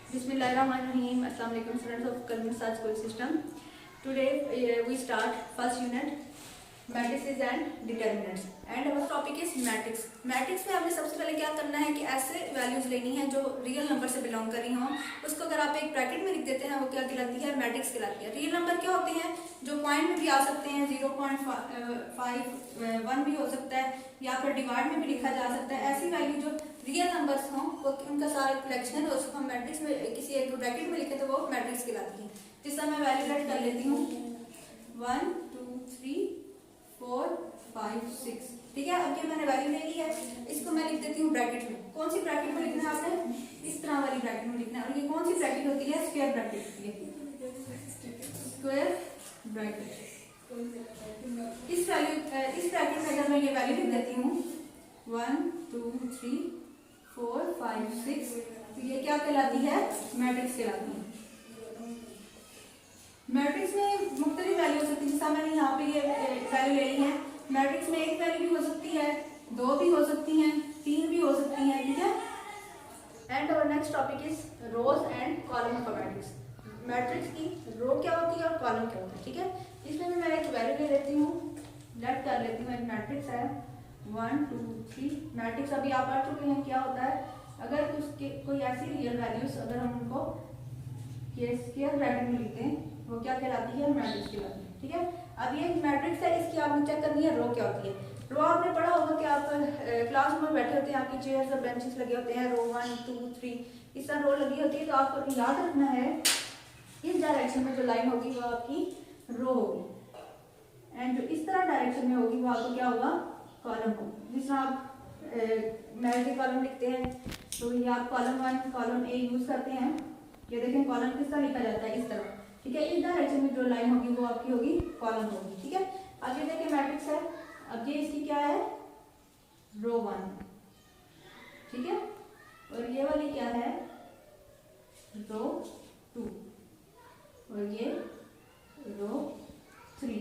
Bismillahirrahmanirrahim. Assalamu alaikum students of Kalmi Saj School System. Today we start first unit matrices and determinants and our topic is matrix. Matrix में हमने सबसे पहले क्या करना है कि ऐसे वैल्यूज लेनी है जो रियल नंबर से बिलोंग कर रही हों। उसको अगर आप एक ब्रैकेट में लिख देते हैं वो क्या कहलाती है? मैट्रिक्स कहलाती है। रियल नंबर क्या होते हैं? जो पॉइंट में भी आ सकते हैं, 0.51 भी हो सकता है या फिर डिवाइड में भी लिखा जा सकता है। ऐसी वैल्यू जो रियल नंबर्स हों वो उनका सारा कलेक्शन है, उसको हम मैट्रिक्स में किसी एक ब्रैकेट में लिखे तो वो मैट्रिक्स कहलाती है। जिससे मैं वैल्यू रेड कर लेती हूँ 1 2 3 4 5 6। ठीक है, अब ये मैंने वैल्यू ले ली है, इसको मैं लिख देती हूँ ब्रैकेट में। कौन सी ब्रैकेट में लिखना है आपने? इस तरह वाली ब्रैकेट में लिखना है। और ये कौन सी ब्रैकेट होती है? स्क्वायर ब्रैकेट होती है, स्क्वायर ब्रैकेट। इस ब्रैकेट में अगर मैं ये वैल्यू लिख देती हूँ 1 2 3 4 5 6, तो ये क्या कहलाती है? मैट्रिक्स कहलाती है। मैट्रिक्स में मुख्तलिफ वैल्यू हो सकती है, जैसा मैंने यहाँ पे ये वैल्यू ले ली है। मैट्रिक्स में एक वैल्यू भी हो सकती है, दो भी हो सकती हैं, तीन भी हो सकती हैं। ठीक है, and our next topic is rows and column of matrix. Matrix की रो क्या होती है और कॉलम क्या होता है। ठीक है, इसमें भी मैं एक वैल्यू ले लेती हूँ, लेट कर लेती हूँ। एक मैट्रिक्स है 1 2 3। मैट्रिक्स अभी आप पढ़ चुके हैं क्या होता है। अगर कोई ऐसी रियल वैल्यूज अगर हम उनको स्क्वायर ब्रैकेट में लिखते हैं वो क्या कहलाती है? मैट्रिक्स कहलाती है। ठीक है, अब ये मैट्रिक्स है, इसकी आपने चेक करनी है रो क्या होती है। रो आपने पढ़ा होगा कि आप क्लास में बैठे होते हैं, आपकी चेयर्स और बेंचेस लगे होते हैं, रो 1 2 3 इस तरह रो लगी होती है। तो आपको याद रखना है इस डायरेक्शन में जो लाइन होगी वो आपकी रो होगी, एंड जो इस तरह डायरेक्शन में होगी वो आपको क्या होगा? कॉलम होगी। जिस तरह आप मैट्रिक्स के कॉलम लिखते हैं तो ये आप कॉलम 1 कॉलम ए यूज करते हैं। ये देखें कॉलम किस तरह लिखा जाता है? इस तरह। ठीक है, इस डायरेक्शन में जो लाइन होगी वो आपकी होगी कॉलम होगी। ठीक है, अब ये देखिए मैट्रिक्स है, अब ये इसकी क्या है? रो 1। ठीक है, और ये वाली क्या है? रो 2 और ये रो 3।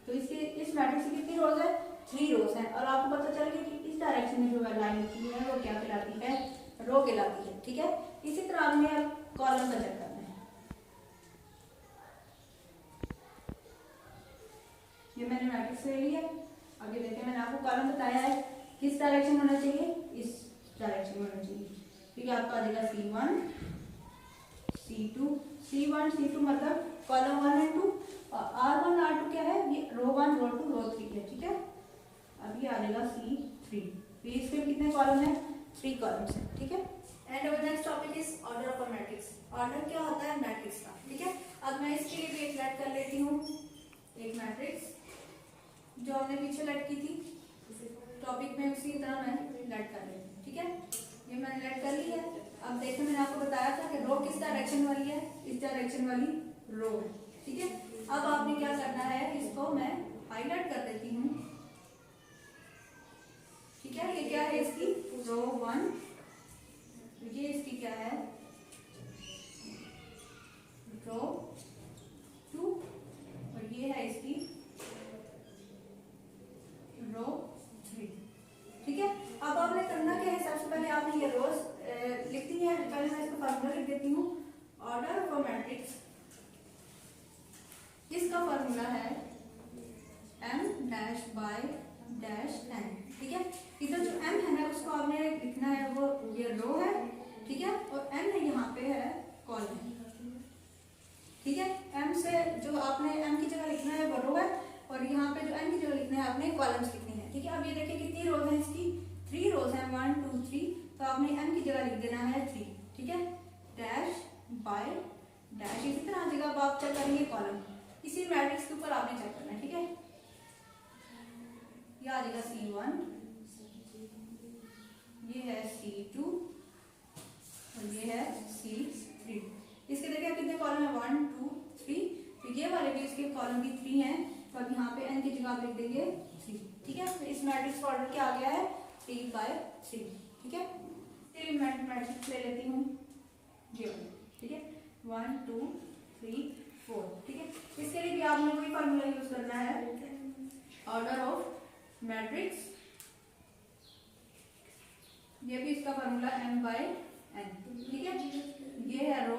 तो इसके इस मैट्रिक्स की कितनी रोज है? 3 रोज है। और आपको पता चल गया कि इस डायरेक्शन में जो लाइन लिखी है वो क्या कहलाती है? रो कहलाती है। ठीक है, इसी तरह हमने अब कॉलम का चेक करना है। ये मैंने मैट्रिक्स ले लिया। अब ये देखें मैंने आपको कॉलम बताया है किस डायरेक्शन में होना चाहिए? इस डायरेक्शन में होना चाहिए। ठीक है, आपका आ जाएगा C1 C2 C1 C2 मतलब कॉलम 1 एंड 2, और R1 R2 क्या है? ये रो 1 रो 2 रो 3 है। ठीक है, अब ये आ जाएगा C3। इसके कितने कॉलम है? 3 कॉलम्स है। ठीक है, and our next topic is order of a matrix. Order क्या होता है मैट्रिक्स का? ठीक है, अब मैं इसके लिए भी एक लेट कर लेती हूँ, एक मैट्रिक्स जो हमने पीछे लेट की थी टॉपिक में, उसी तरह मैं लेट कर लेती हूँ। ठीक है, ये मैंने लेट कर ली है। अब देखिए मैंने आपको बताया था कि रो किस डायरेक्शन वाली है? इस डायरेक्शन वाली रो है। ठीक है, अब आपने क्या करना है, इसको मैं हाईलाइट कर देती हूँ। ठीक है, ये क्या है? इसकी रो 1, ये इसकी क्या है? रो 2 और ये है इसकी रो 3। ठीक है, अब आपने करना क्या है? सबसे पहले आपने ये रोज लिखती है। पहले मैं इसको फार्मूला लिख देती हूँ। ऑर्डर ऑफ अ मैट्रिक्स, इसका फार्मूला है m dash by dash n। ठीक है, इधर जो m है ना उसको आपने लिखना है वो ये रो है। ठीक है, और n है यहाँ पे है कॉलम। ठीक है, m से जो आपने m की जगह लिखना है वो रो है, और यहाँ पे जो n की जगह लिखना है आपने कॉलम्स लिखनी है। ठीक है, अब ये देखिए कितनी रोज है इसकी? 3 रोज है 1 2 3। तो आपने n की जगह लिख देना है 3। ठीक है, डैश बाय डैश। इसी तरह जगह आप चेक करेंगे कॉलम, इसी मैट्रिक्स के ऊपर आपने चेक करना है। ठीक है, ये आ जाएगा C1, ये है C2 और ये है C3। इसके देखिए कितने कॉलम है? 1 2 3। तो ये वाले भी इसके कॉलम भी 3 हैं, तो अब यहाँ पे n की जगह आप लिख देंगे 3। ठीक है, तो इस मैट्रिक्स का ऑर्डर क्या आ गया है? 3/3। ठीक है, चलिए मैं मैट्रिक्स ले लेती हूँ ये। ठीक है, 1 2 3 4। ठीक है, इसके लिए भी आपने वही फार्मूला यूज करना है, ऑर्डर ऑफ मैट्रिक्स। ये भी इसका फार्मूला m/n। ठीक है, ये है रो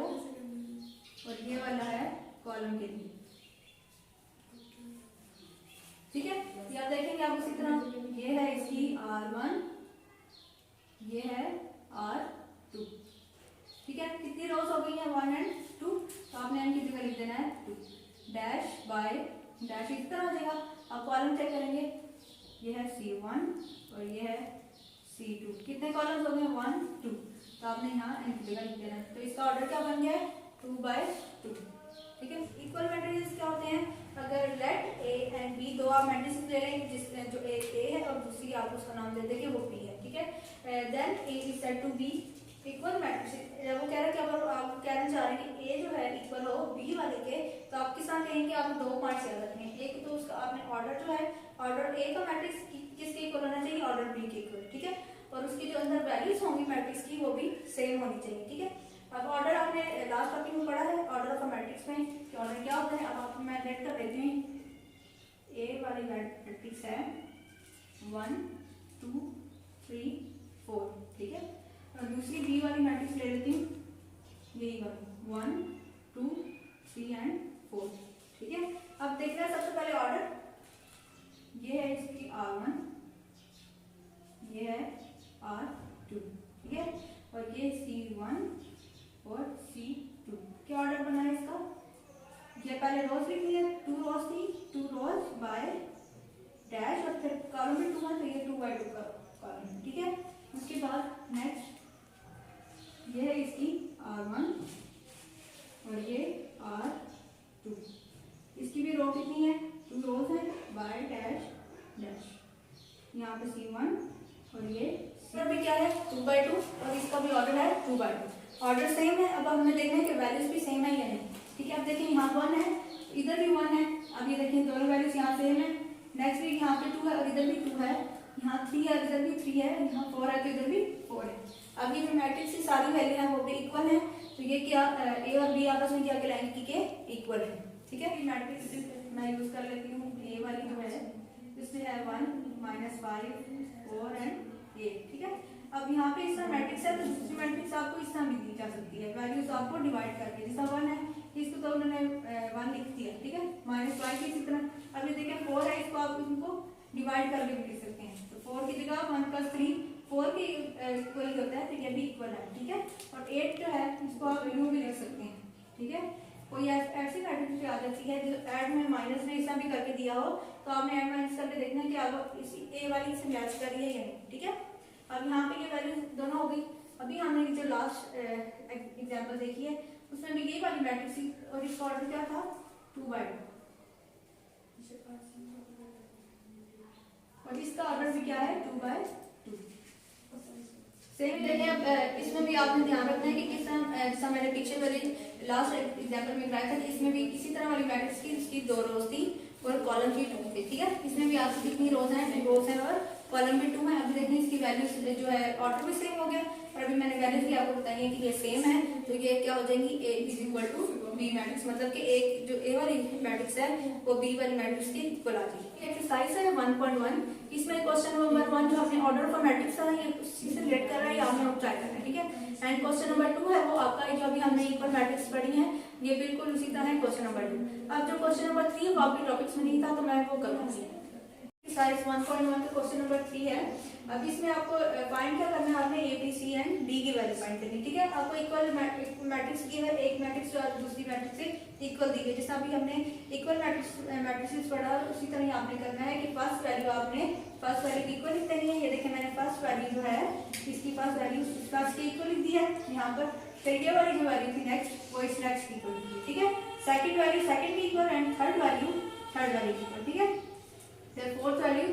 और ये वाला है कॉलम के लिए, ठीक है। ये आप देखेंगे आप उसी तरह, ये है इसकी R1, ये है R2, ठीक है। कितनी रोज हो गई है 1 और 2, तो आपने n की जगह लिख देना है 2, डैश बाय डैश इस तरह हो जाएगा। आप कॉलम चेक करेंगे, ये है C1 और ये है C2, कितने कॉलम्स हो गए 1 2, तो आपने यहाँ n की जगह लिख देना है। तो इसका ऑर्डर क्या बन गया है 2/2, ठीक है। इक्वल मैट्रिसेस क्या होते हैं, अगर लेट A एंड B दो आप मैट्रिसेस ले लेंगे, जिसमें जो एक A है और दूसरी आप उसका नाम दे देंगे वो B है, ठीक है। Then A is said to be equal matrix. वो कह रहा है कि अगर आप कहना चाह रहे हैं कि A जो है इक्वल हो B वाले के, तो आप किस तरह कहेंगे, आप दो पार्ट्स याद रखें। एक तो उसका आपने ऑर्डर जो है, ऑर्डर A का मैट्रिक्स किसके इक्वल होना चाहिए, ऑर्डर B के इक्वल, ठीक है। और उसकी जो अंदर वैल्यूज होंगी मैट्रिक्स की वो भी सेम होनी चाहिए, ठीक है। अब ऑर्डर आपने लास्ट टॉपिक में पढ़ा है ऑर्डर ऑफ अ मैट्रिक्स में कि ऑर्डर क्या होता है। अब आपको मैं रेड कर देती हूँ, ए वाली मैट्रिक्स है 1 2 3 4, ठीक है। और दूसरी बी वाली मैट्रिक्स ले लेती हूँ, यही वाली 1 2 3 एंड 4, ठीक है। अब देखना है सबसे पहले ऑर्डर, ये है इसकी R1, ये है R2, ठीक है। और ये C1 और C2, क्या ऑर्डर बना है इसका, ये पहले रोज लिख लिया, 2 रोज थी, 2 रोज बाय डैश और फिर कॉलम में 2 है तो ये 2/2 का कॉलम, ठीक है। उसके बाद नेक्स्ट ये है इसकी R1 और ये R2, इसकी भी रो कितनी है 2 रोज है बाय डैश डैश, यहाँ पे C1 और ये भी क्या है 2/2 और इसका भी ऑर्डर है 2/2, ऑर्डर सेम है। अब हमें देखना है कि वैल्यूज भी सेम है या नहीं, ठीक है। अब देखिए यहाँ 1 है, इधर भी 1 है, अब ये देखिए दोनों वैल्यूज यहाँ सेम है। नेक्स्ट भी यहाँ पे 2 है और इधर भी 2 है, यहाँ 3 है इधर भी 3 है, यहाँ 4 है तो इधर भी 4 है। अब ये जो मैट्रिक्स की सारी वैल्यू है वो भी इक्वल है, तो ये क्या ए और बी आपस में क्या कहलाएंगे कि इक्वल है, ठीक है। मैट्रिक्स मैं यूज कर लेती हूँ, ए वाली जो है इसमें है 1 -5 4 एंड 8, ठीक है। अब यहाँ पे इसका मैट्रिक्स है तो दूसरी मैट्रिक्स आपको इस तरह भी दी जा सकती है, वैल्यूज आपको डिवाइड करके, जैसा 1 है इसको तो उन्होंने 1 लिख दिया, ठीक है। -5 की इसी तरह। अब ये देखिए 4 है, इसको आप इनको डिवाइड करके भी लिख सकते हैं, तो 4 की जगह 1 + 3 4 के इक्वल होता है, तो ये भी इक्वल है, ठीक है। और 8 जो है इसको आप यूं भी लिख सकते हैं, ठीक है। कोई ऐसी मैट्रिक्स आ जाती है जो ऐड में माइनस में इस भी करके दिया हो, तो आपने ऐड माइनस करके देखना है कि आप इसी ए वाली से मैच कर रही है या नहीं, ठीक है। अब यहाँ पे ये वैल्यू दोनों हो गई। अभी हमने जो लास्ट एग्जांपल देखी है उसमें भी यही वाली मैट्रिक्स थी और इसका ऑर्डर क्या था 2/2 और इसका ऑर्डर भी क्या है 2/2। सेम देखें, अब इसमें भी आपने ध्यान रखना है कि किस तरह, जैसा मैंने पीछे वाले लास्ट एग्जांपल में बताया था कि इसमें भी इसी तरह वाली मैट्रिक्स की उसकी 2 रोज थी और कॉलम की 2 थी, ठीक है। इसमें भी आपकी कितनी रोज हैं 2 रोज हैं और कॉलम में 2 है। अभी देखिए इसकी वैल्यूज जो है ऑर्डर भी सेम हो गया और अभी मैंने वैल्यूज भी आपको बताई है कि ये सेम है, तो ये क्या हो जाएंगी A = B मैट्रिक्स, मतलब कि एक जो A वाली मैट्रिक्स है वो B वाली मैट्रिक्स के इक्वल आ जाएगी। एक्सरसाइज है 1.1, इसमें क्वेश्चन नंबर 1 जो आपने ऑर्डर ऑफ मैट्रिक्स है ये उसी से रिलेट कर रहा है, ये आपने ट्राई करना है, ठीक है। एंड क्वेश्चन नंबर 2 है वो आपका जो अभी हमने इक्वल मैट्रिक्स पढ़ी है ये बिल्कुल उसी तरह है क्वेश्चन नंबर 2। अब जो क्वेश्चन नंबर 3 वो आपके टॉपिक्स में नहीं था तो मैं वो करूँगी। एक्सरसाइज 1.1 का क्वेश्चन नंबर 3 है। अब इसमें आपको फाइंड क्या करना है, आपने A B C and D की वैल्यू फाइंड करनी, ठीक है। आपको इक्वल मैट्रिक्स की है, एक मैट्रिक्स जो दूसरी मैट्रिक्स से इक्वल दी गई, जैसा अभी हमने इक्वल मैट्रिक्स पढ़ा उसी तरह ही आपने करना है कि फर्स्ट वैल्यू आपने फर्स्ट वैल्यू की इक्वल लिख देनी है। ये देखिए मैंने फर्स्ट वैल्यू जो है इसकी फर्स्ट वैल्यू फर्स्ट की इक्वल लिख दी है यहाँ पर, फिर ये वाली जो वैल्यू थी नेक्स्ट वो इस नेक्स्ट की इक्वल लिख दी, ठीक है। सेकंड वैल्यू सेकंड की equal and third value third value की इक्वल, ठीक है। फिर फोर्थ वैल्यू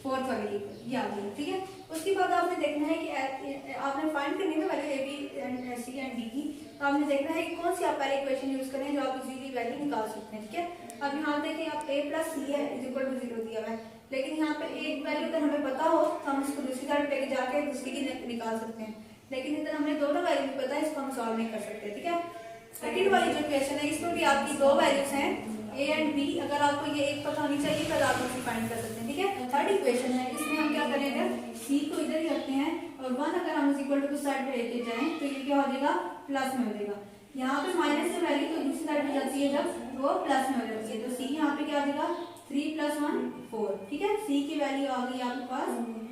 फोर्थ वाली की इक्वल, ये आ गई, ठीक है। उसके बाद आपने देखना है कि आपने फाइंड करनी है value A B C and D की, तो आपने देखना है कि कौन सी आप पहले इक्वेशन यूज करें जो आप इजीली वैल्यू निकाल सकते हैं, ठीक है। अब यहाँ देखें आप A + C है = 0 दिया हुआ है, लेकिन यहाँ पे एक वैल्यू अगर हमें पता हो तो हम इसको दूसरी तरफ लेके जाके दूसरी की निकाल सकते हैं, लेकिन इधर हमें दोनों वैल्यू भी पता है, इसको हम सॉल्व नहीं कर सकते, ठीक है। सेकंड वाली जो इक्वेशन है इसमें भी आपकी 2 वैल्यूज हैं, ए एंड बी, अगर आपको ये एक पता होनी चाहिए तब आप इसे फाइंड कर सकते हैं, ठीक है। थर्ड इक्वेशन है, इसमें हम क्या करेंगे, सी को इधर ही रखते हैं और 1 अगर हम इक्वल टू साइड पे लेके जाएं तो ये क्या हो जाएगा, प्लस में हो जाएगा। यहाँ पे माइनस से वैल्यू तो दूसरी साइड पे जाती है जब वो प्लस में हो जाती है, तो सी यहाँ पे क्या हो जाएगा 3 + 1 4, ठीक है। सी की वैल्यू आ गई आपके पास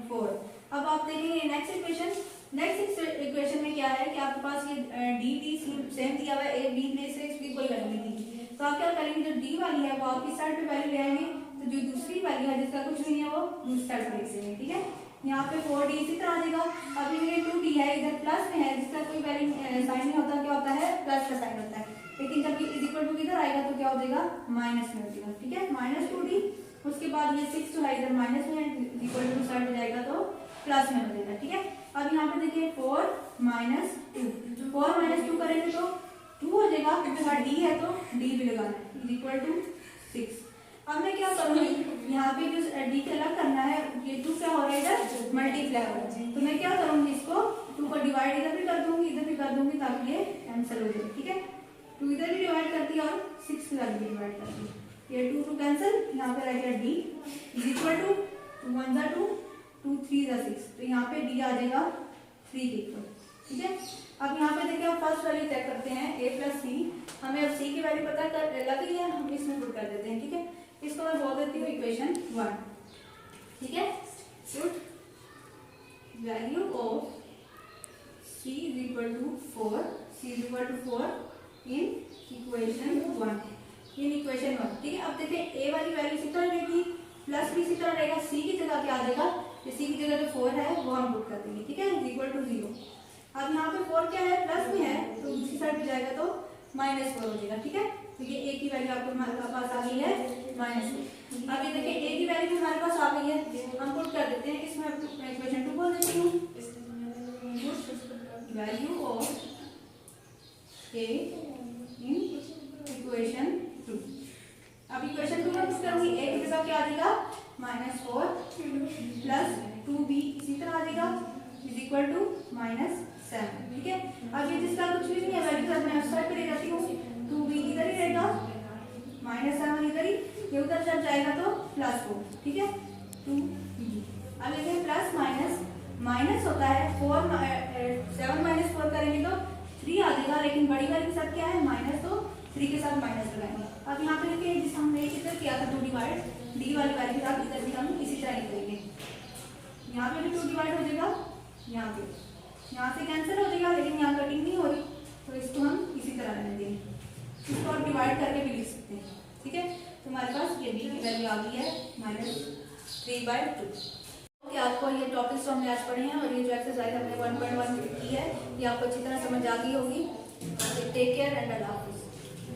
4। अब आप देखेंगे नेक्स्ट इक्वेशन, नेक्स्ट इक्वेशन में क्या है कि आपके पास ये डी डी सेम दिया हुआ है, ए बी में से इसकी कोई वैल्यू नहीं दी, तो आप क्या करेंगे, जो डी वाली है वो आप इस साइड पे वैल्यू ले आएंगे, तो जो दूसरी वैल्यू है जिसका कुछ नहीं है वो दूसरी साइड पे लिख देंगे, ठीक है। यहाँ पे 4d इसी तरह आ जाएगा। अब ये 2d है, इधर प्लस में है, जिसका कोई वैल्यू साइन नहीं होता, क्या होता है, प्लस का साइन होता है, लेकिन जब ये इज इक्वल टू इधर आएगा तो क्या हो जाएगा, माइनस में हो जाएगा, ठीक है, -2d। उसके बाद ये 6 जो है इधर माइनस में है, इक्वल टू साइड में जाएगा तो प्लस में हो जाएगा, ठीक है। अब यहाँ पे देखिए 4 - 2, 4 - 2 करेंगे तो 2 हो जाएगा, क्योंकि डी है तो डी भी लगाना है, इज इक्वल टू 6। अब मैं क्या करूंगी, यहाँ पे जो डी के अलग करना है, ये 2 क्या हो रहा है इधर मल्टीप्लाई हो रहा है, तो मैं क्या करूंगी, इसको 2 को डिवाइड इधर भी कर दूंगी इधर भी कर दूंगी, ताकि ये कैंसिल हो जाए, ठीक है। 2 इधर भी डिवाइड कर दिया और 6 के साथ भी डिवाइड कर दिया, ये 2 2 कैंसिल, यहाँ पे रह गया डी इज इक्वल टू 2 1 = 2, 2 3 = 6, तो यहाँ पे डी आ जाएगा 3 के इक्वल, ठीक है। अब यहाँ पे देखिए, आप फर्स्ट वैल्यू चेक करते हैं a + c, हमें अब c की वैल्यू पता कर लगी है, हम इसमें पुट कर देते हैं, ठीक है। इसको मैं बोल देती हूँ इक्वेशन 1, ठीक है। Put value of c = 4, c = 4 in equation 1, in equation 1, ठीक है। अब देखिए a वाली वैल्यू इसी तरह रहेगी, प्लस भी इसी तरह रहेगा, c की जगह क्या आ जाएगा, c की जगह जो 4 है वो हम पुट कर देंगे, ठीक है, = 0। अब यहाँ पे 4 क्या है, प्लस में है, तो दूसरी साइड पे जाएगा तो -4 हो जाएगा, ठीक है। तो ये a की वैल्यू आपके हमारे पास आ गई है -4। अब ये देखिए a की वैल्यू हमारे पास आ गई है, हम पुट कर देते हैं, इसमें इक्वेशन 2 बोल देती हूँ, value of a in equation 2। अब इक्वेशन 2 में पुट करूंगी, a की जगह क्या आ जाएगा, -4 प्लस 2b इसी तरह आ जाएगा, इज इक्वल टू -7, ठीक है। अब ये जिसका कुछ भी नहीं है वैल्यू मैं उस साइड पे ले जाती हूँ, 2b इधर ही रहेगा, -7 इधर ही, ये उधर जब जाएगा तो +4, ठीक है, 2b। अब देखिए प्लस माइनस होता है, 7 - 4 करेंगे तो 3 आ जाएगा, लेकिन बड़ी वाली के साथ क्या है माइनस, तो 3 के साथ माइनस लगाएंगे। अब यहाँ पे देखिए जिस हमने इधर किया था 2 डिवाइड, डी वाली वैल्यू के साथ इधर भी हम इसी तरह ही करेंगे, यहाँ पे भी 2 डिवाइड हो जाएगा, यहाँ से कैंसिल हो जाएगा, लेकिन यहाँ कटिंग नहीं हो रही, तो इसको हम इसी तरह रहने देंगे, इसको आप डिवाइड करके भी लिख सकते हैं, ठीक है। तो हमारे पास ये डी की वैल्यू आ गई है -3/2। ओके, आपको ये टॉपिक्स तो हमने आज पढ़े हैं, और ये जो एक्सरसाइज हमने 1.1 की है ये आपको अच्छी तरह समझ आ गई होगी। टेक केयर एंड अल्लाह हाफिज़।